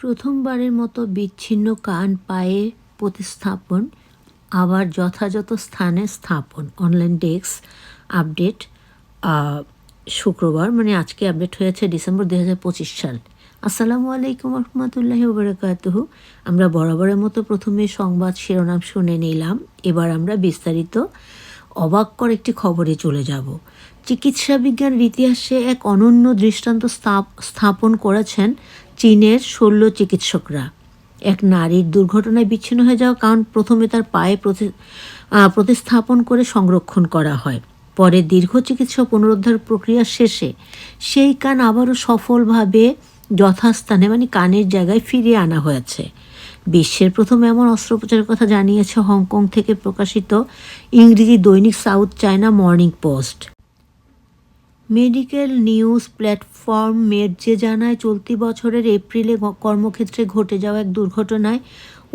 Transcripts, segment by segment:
প্রথমবারের মতো বিচ্ছিন্ন কান পায়ে প্রতিস্থাপন, আবার যথাযথ স্থানে স্থাপন। অনলাইন ডেস্ক আপডেট শুক্রবার, মানে আজকে আপডেট হয়েছে ডিসেম্বর 2025 সাল। আসসালামু আলাইকুম রহমতুল্লাহি ওবারাকাতুহু। আমরা বরাবরের মতো প্রথমে সংবাদ শিরোনাম শুনে নিলাম। এবার আমরা বিস্তারিত অবাককর একটি খবরে চলে যাব। চিকিৎসা বিজ্ঞানের ইতিহাসে এক অনন্য দৃষ্টান্ত স্থাপন করেছেন চীনের শল্য চিকিৎসকরা। এক নারীর দুর্ঘটনায় বিচ্ছিন্ন হয়ে যাওয়া কান প্রথমে তার পায়ে প্রতিস্থাপন করে সংরক্ষণ করা হয়। পরে দীর্ঘ চিকিৎসা পুনরুদ্ধার প্রক্রিয়া শেষে সেই কান আবারও সফলভাবে যথাস্থানে, মানে কানের জায়গায় ফিরিয়ে আনা হয়েছে। বিশ্বের প্রথম এমন অস্ত্রোপচারের কথা জানিয়েছে হংকং থেকে প্রকাশিত ইংরেজি দৈনিক South China Morning Post. Medical news platform মেডজে জানায়, চলতি বছরের এপ্রিলে কর্মক্ষেত্রে ঘটে যাওয়া এক দুর্ঘটনায়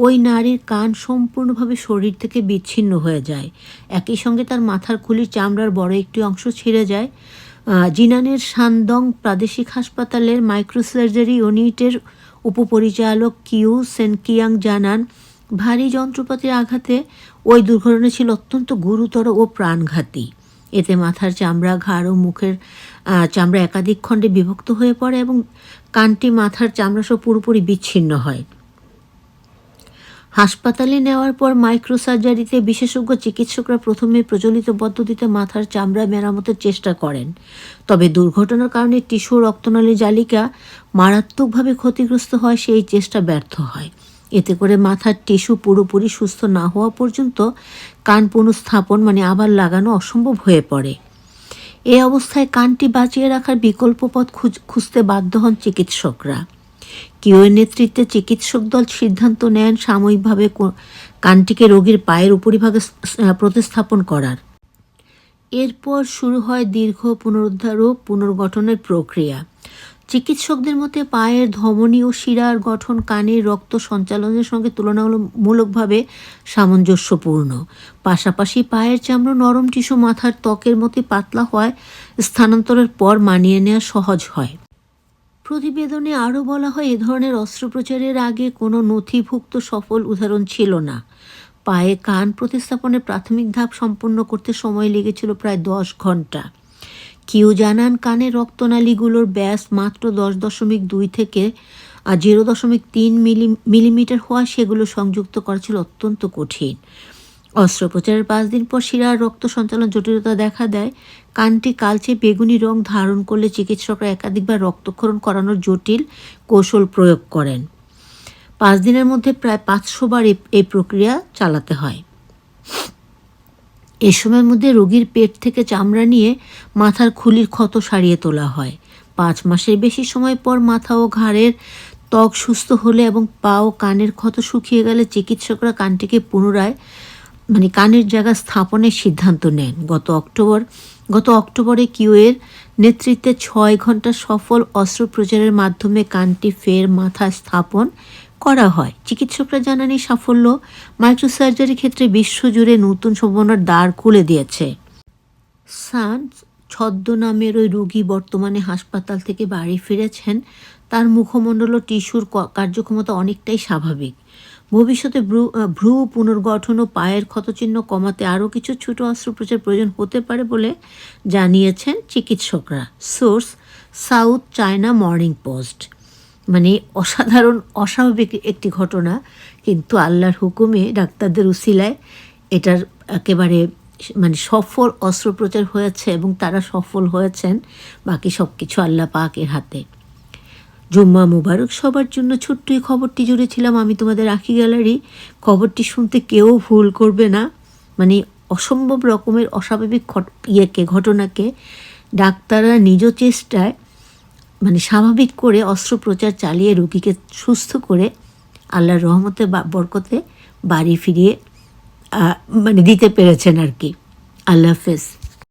ওই নারীর কান সম্পূর্ণভাবে শরীর থেকে বিচ্ছিন্ন হয়ে যায়। একই সঙ্গে তার মাথার খুলির চামড়ার বড় একটি অংশ ছিঁড়ে যায়। জিনানের শানদং প্রাদেশিক হাসপাতালের মাইক্রোসার্জারি ইউনিটের উপপরিচালক কিউ সেনকিয়াং জানান, ভারী যন্ত্রপাতির আঘাতে ওই দুর্ঘটনা ছিল অত্যন্ত গুরুতর ও প্রাণঘাতী। এতে মাথার চামড়া, ঘাড় ও মুখের চামড়া একাধিক খণ্ডে বিভক্ত হয়ে পড়ে এবং কানটি মাথার চামড়াসহ পুরোপুরি বিচ্ছিন্ন হয়। হাসপাতালে নেওয়ার পর মাইক্রোসার্জারিতে বিশেষজ্ঞ চিকিৎসকরা প্রথমে প্রচলিত পদ্ধতিতে মাথার চামড়া মেরামতের চেষ্টা করেন। তবে দুর্ঘটনার কারণে টিস্যু রক্তনালীর জালিকা মারাত্মকভাবে ক্ষতিগ্রস্ত হয়, সেই চেষ্টা ব্যর্থ হয়। এতে করে মাথার টিস্যু পুরোপুরি সুস্থ না হওয়া পর্যন্ত কান পুনঃস্থাপন, মানে আবার লাগানো, অসম্ভব হয়ে পড়ে। এই অবস্থায় কানটি বাঁচিয়ে রাখার বিকল্প পথ খুঁজতে বাধ্য হন চিকিৎসকরা। কিউয়ের নেতৃত্বে চিকিৎসক দল সিদ্ধান্ত নেন সাময়িকভাবে কানটিকে রোগীর পায়ের উপরিভাগে প্রতিস্থাপন করার। এরপর শুরু হয় দীর্ঘ পুনরুদ্ধার ও পুনর্গঠনের প্রক্রিয়া। চিকিৎসকদের মতে পায়ের ধমনী ও শিরার গঠন কানের রক্ত সঞ্চালনের সঙ্গে তুলনামূলকভাবে সামঞ্জস্যপূর্ণ। পাশাপাশি পায়ের চামড়া নরম টিস্যু মাথার ত্বকের মতো পাতলা হয়, স্থানান্তরের পর মানিয়ে নেওয়া সহজ হয়। প্রতিবেদনে আরও বলা হয়, এ ধরনের অস্ত্রোপচারের আগে কোনো নথিভুক্ত সফল উদাহরণ ছিল না। পায়ে কান প্রতিস্থাপনের প্রাথমিক ধাপ সম্পন্ন করতে সময় লেগেছিল প্রায় 10 ঘন্টা। কিউ জানান, কানের রক্তনালীগুলোর ব্যাস মাত্র 10.2 থেকে 0.3 মিলিমিটার হওয়া সেগুলো সংযুক্ত করা ছিল অত্যন্ত কঠিন। অস্ত্রোপচারের 5 দিন পর শিরার রক্ত সঞ্চালন জটিলতা দেখা দেয়। কানটি কালচে বেগুনি রং ধারণ করলে চিকিৎসকরা একাধিকবার রক্তক্ষরণ করানোর জটিল কৌশল প্রয়োগ করেন। 5 দিনের মধ্যে প্রায় 500 বার এই প্রক্রিয়া চালাতে হয়। এ সময়ের মধ্যে রোগীর পেট থেকে চামড়া নিয়ে মাথার খুলির ক্ষত সারিয়ে তোলা হয়। 5 মাসের বেশি সময় পর মাথা ও ঘাড়ের ত্বক সুস্থ হলে এবং পা ও কানের ক্ষত শুকিয়ে গেলে চিকিৎসকরা কানটিকে পুনরায়, মানে কানের জায়গা স্থাপনের সিদ্ধান্ত নেন। গত অক্টোবরে কিউয়ের নেতৃত্বে 6 ঘন্টা সফল অস্ত্রোপচারের মাধ্যমে কানটি ফের মাথা স্থাপন করা হয়। চিকিৎসকরা জানান, এই সাফল্য মাইক্রোসার্জারির ক্ষেত্রে বিশ্বজুড়ে নতুন সম্ভাবনার দ্বার খুলে দিয়েছে। সান ছদ্মনামের ওই রোগী বর্তমানে হাসপাতাল থেকে বাড়ি ফিরেছেন। তার মুখমণ্ডল ও টিস্যুর কার্যক্ষমতা অনেকটাই স্বাভাবিক। ভবিষ্যতে ভ্রু পুনর্গঠন ও পায়ের ক্ষতচিহ্ন কমাতে আরও কিছু ছোট অস্ত্রোপচার প্রয়োজন হতে পারে বলে জানিয়েছেন চিকিৎসকরা। Source south China Morning post. মানে অস্বাভাবিক একটি ঘটনা, কিন্তু আল্লাহর হুকুমে, ডাক্তারদের উসিলায় এটার একেবারে সফল অস্ত্রোপচার হয়েছে এবং তারা সফল হয়েছেন। বাকি সব কিছু আল্লাহ পাকের হাতে। জুম্মা মুবারক সবার জন্য। ছোট্ট এই খবরটি জুড়েছিলাম আমি তোমাদের আখি গ্যালারি। খবরটি শুনতে কেউ ভুল করবে না। অসম্ভব রকমের অস্বাভাবিক ঘটনাকে ডাক্তাররা নিজ চেষ্টায় স্বাভাবিক করে অস্ত্রোপচার চালিয়ে রোগীকে সুস্থ করে আল্লাহর রহমতে বরকতে বাড়ি ফিরিয়ে দিতে পেরেছেন আর কি। আল্লাহ হাফেজ।